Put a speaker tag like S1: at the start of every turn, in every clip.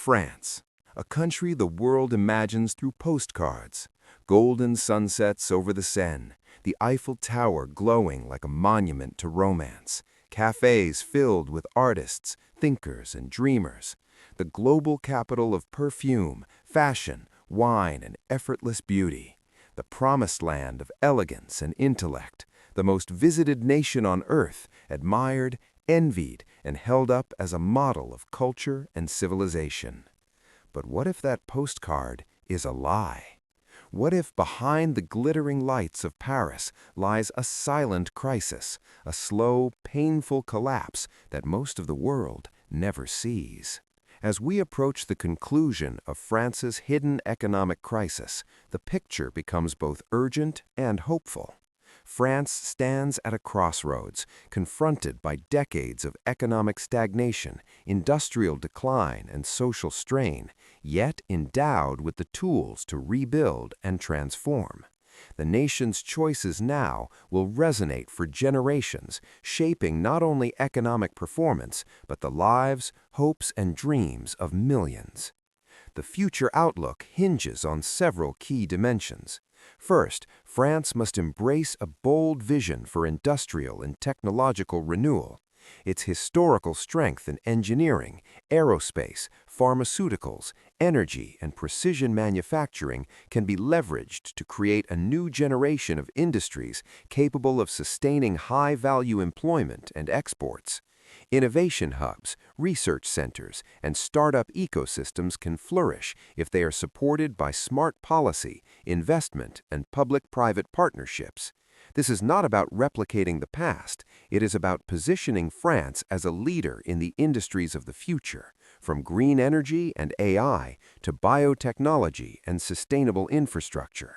S1: France, a country the world imagines through postcards. Golden sunsets over the Seine, the Eiffel Tower glowing like a monument to romance, cafes filled with artists, thinkers, and dreamers, the global capital of perfume, fashion, wine, and effortless beauty, the promised land of elegance and intellect, the most visited nation on earth, admired, envied, and held up as a model of culture and civilization. But what if that postcard is a lie? What if behind the glittering lights of Paris lies a silent crisis, a slow, painful collapse that most of the world never sees? As we approach the conclusion of France's hidden economic crisis, the picture becomes both urgent and hopeful. France stands at a crossroads, confronted by decades of economic stagnation, industrial decline, and social strain, yet endowed with the tools to rebuild and transform. The nation's choices now will resonate for generations, shaping not only economic performance, but the lives, hopes, and dreams of millions. The future outlook hinges on several key dimensions. First, France must embrace a bold vision for industrial and technological renewal. Its historical strength in engineering, aerospace, pharmaceuticals, energy, and precision manufacturing can be leveraged to create a new generation of industries capable of sustaining high-value employment and exports. Innovation hubs, research centers, and startup ecosystems can flourish if they are supported by smart policy, investment, and public-private partnerships. This is not about replicating the past, it is about positioning France as a leader in the industries of the future, from green energy and AI to biotechnology and sustainable infrastructure.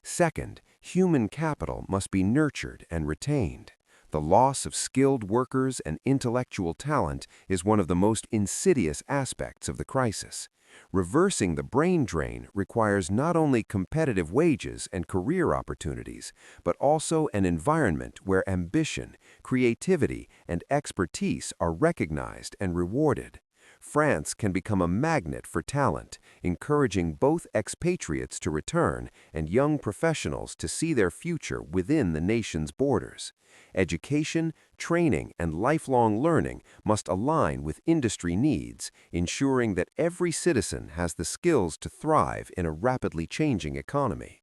S1: Second, human capital must be nurtured and retained. The loss of skilled workers and intellectual talent is one of the most insidious aspects of the crisis. Reversing the brain drain requires not only competitive wages and career opportunities, but also an environment where ambition, creativity, and expertise are recognized and rewarded. France can become a magnet for talent, encouraging both expatriates to return and young professionals to see their future within the nation's borders. Education, training, and lifelong learning must align with industry needs, ensuring that every citizen has the skills to thrive in a rapidly changing economy.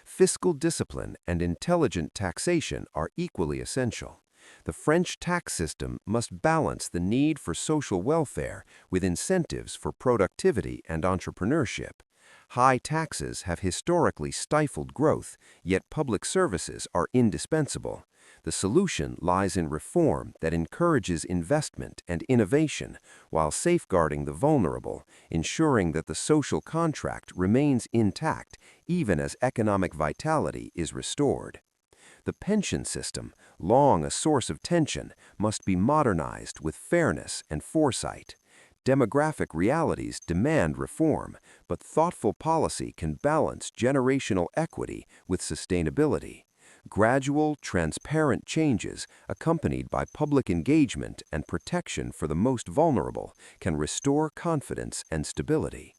S1: Fiscal discipline and intelligent taxation are equally essential. The French tax system must balance the need for social welfare with incentives for productivity and entrepreneurship. High taxes have historically stifled growth, yet public services are indispensable. The solution lies in reform that encourages investment and innovation while safeguarding the vulnerable, ensuring that the social contract remains intact even as economic vitality is restored. The pension system, long a source of tension, must be modernized with fairness and foresight. Demographic realities demand reform, but thoughtful policy can balance generational equity with sustainability. Gradual, transparent changes, accompanied by public engagement and protection for the most vulnerable, can restore confidence and stability.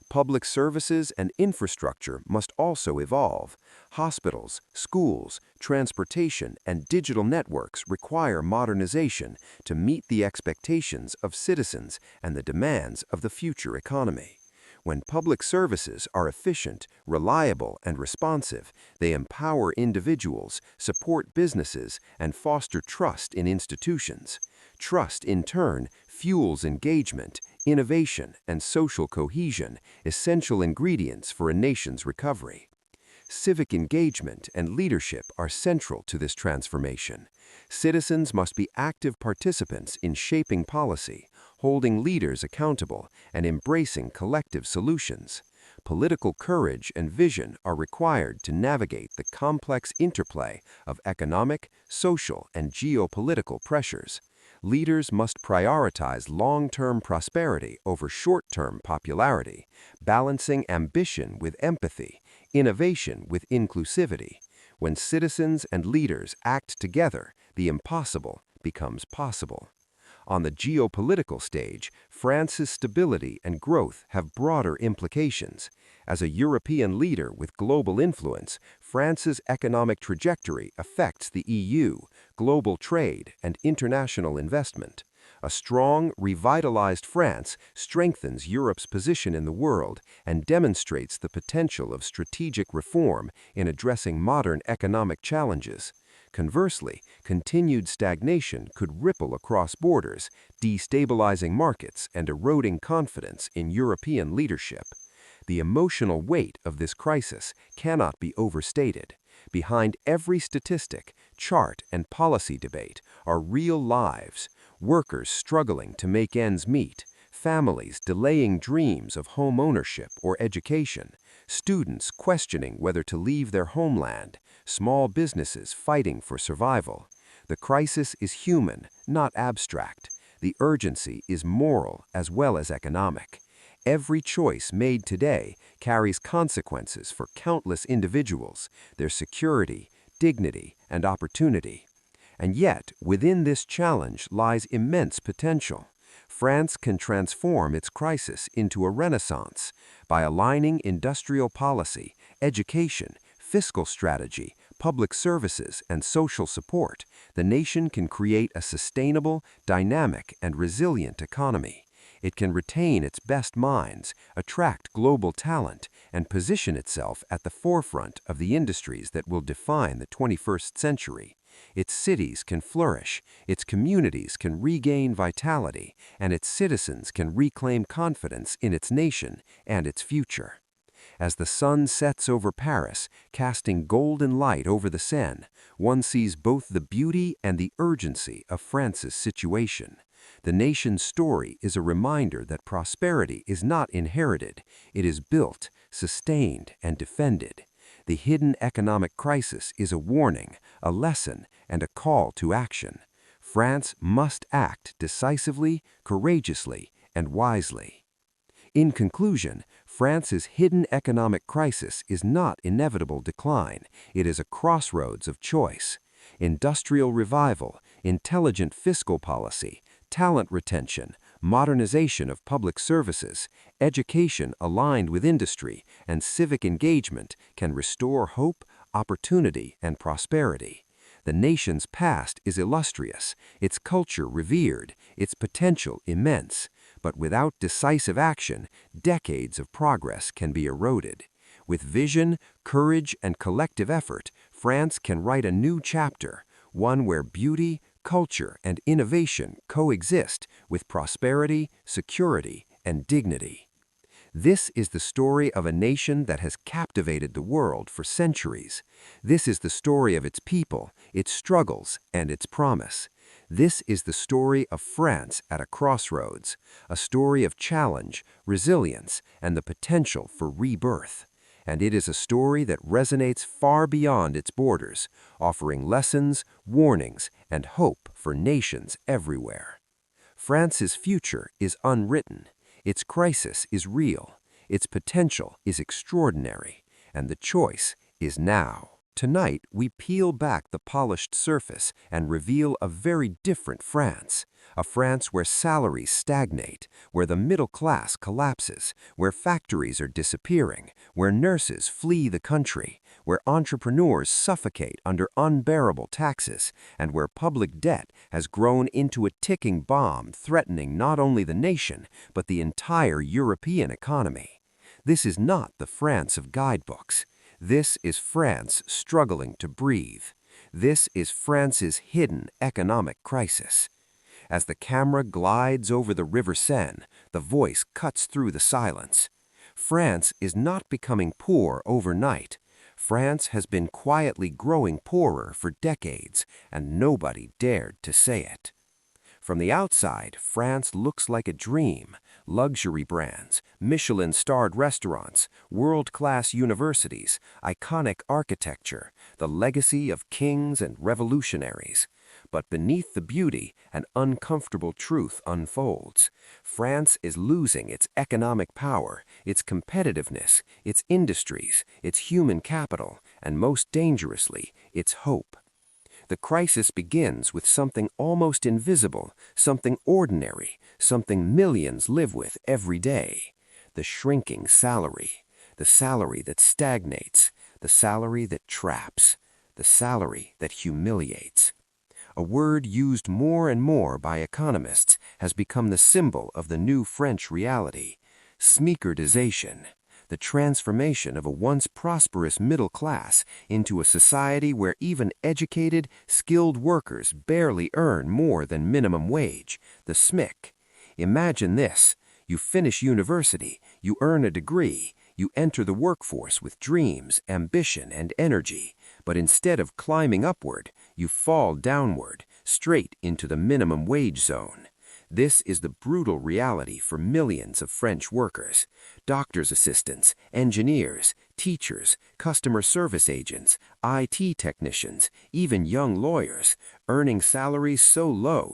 S1: Public services and infrastructure must also evolve. Hospitals, schools, transportation, and digital networks require modernization to meet the expectations of citizens and the demands of the future economy. When public services are efficient, reliable, and responsive, they empower individuals, support businesses, and foster trust in institutions. Trust, in turn, fuels engagement, innovation, and social cohesion, essential ingredients for a nation's recovery. Civic engagement and leadership are central to this transformation. Citizens must be active participants in shaping policy, holding leaders accountable, and embracing collective solutions. Political courage and vision are required to navigate the complex interplay of economic, social, and geopolitical pressures. Leaders must prioritize long-term prosperity over short-term popularity, balancing ambition with empathy, innovation with inclusivity. When citizens and leaders act together, the impossible becomes possible. On the geopolitical stage, France's stability and growth have broader implications. As a European leader with global influence, France's economic trajectory affects the EU, global trade, and international investment. A strong, revitalized France strengthens Europe's position in the world and demonstrates the potential of strategic reform in addressing modern economic challenges. Conversely, continued stagnation could ripple across borders, destabilizing markets and eroding confidence in European leadership. The emotional weight of this crisis cannot be overstated. Behind every statistic, chart, and policy debate are real lives, workers struggling to make ends meet, families delaying dreams of home ownership or education, students questioning whether to leave their homeland, small businesses fighting for survival. The crisis is human, not abstract. The urgency is moral as well as economic. Every choice made today carries consequences for countless individuals, their security, dignity, and opportunity. And yet, within this challenge lies immense potential. France can transform its crisis into a renaissance by aligning industrial policy, education, fiscal strategy, public services, and social support. The nation can create a sustainable, dynamic, and resilient economy. It can retain its best minds, attract global talent, and position itself at the forefront of the industries that will define the 21st century. Its cities can flourish, its communities can regain vitality, and its citizens can reclaim confidence in its nation and its future. As the sun sets over Paris, casting golden light over the Seine, one sees both the beauty and the urgency of France's situation. The nation's story is a reminder that prosperity is not inherited, it is built, sustained, and defended. The hidden economic crisis is a warning, a lesson, and a call to action. France must act decisively, courageously, and wisely. In conclusion, France's hidden economic crisis is not inevitable decline, it is a crossroads of choice. Industrial revival, intelligent fiscal policy, talent retention, modernization of public services, education aligned with industry, and civic engagement can restore hope, opportunity, and prosperity. The nation's past is illustrious, its culture revered, its potential immense, but without decisive action, decades of progress can be eroded. With vision, courage, and collective effort, France can write a new chapter, one where beauty, culture, and innovation coexist with prosperity, security, and dignity. This is the story of a nation that has captivated the world for centuries. This is the story of its people, its struggles, and its promise. This is the story of France at a crossroads, a story of challenge, resilience, and the potential for rebirth. And it is a story that resonates far beyond its borders, offering lessons, warnings, and hope for nations everywhere. France's future is unwritten, its crisis is real, its potential is extraordinary, and the choice is now. Tonight, we peel back the polished surface and reveal a very different France, a France where salaries stagnate, where the middle class collapses, where factories are disappearing, where nurses flee the country, where entrepreneurs suffocate under unbearable taxes, and where public debt has grown into a ticking bomb threatening not only the nation, but the entire European economy. This is not the France of guidebooks. This is France struggling to breathe. This is France's hidden economic crisis. As the camera glides over the River Seine, the voice cuts through the silence. France is not becoming poor overnight. France has been quietly growing poorer for decades, and nobody dared to say it. From the outside, France looks like a dream. Luxury brands, Michelin-starred restaurants, world-class universities, iconic architecture, the legacy of kings and revolutionaries. But beneath the beauty, an uncomfortable truth unfolds. France is losing its economic power, its competitiveness, its industries, its human capital, and most dangerously, its hope.
S2: The crisis begins with something almost invisible, something ordinary, something millions live with every day. The shrinking salary. The salary that stagnates. The salary that traps. The salary that humiliates. A word used more and more by economists has become the symbol of the new French reality. Smicardisation. The transformation of a once prosperous middle class into a society where even educated, skilled workers barely earn more than minimum wage, the SMIC. Imagine this. You finish university, you earn a degree, you enter the workforce with dreams, ambition, and energy, but instead of climbing upward, you fall downward, straight into the minimum wage zone. This is the brutal reality for millions of French workers. Doctors' assistants, engineers, teachers, customer service agents, IT technicians, even young lawyers, earning salaries so low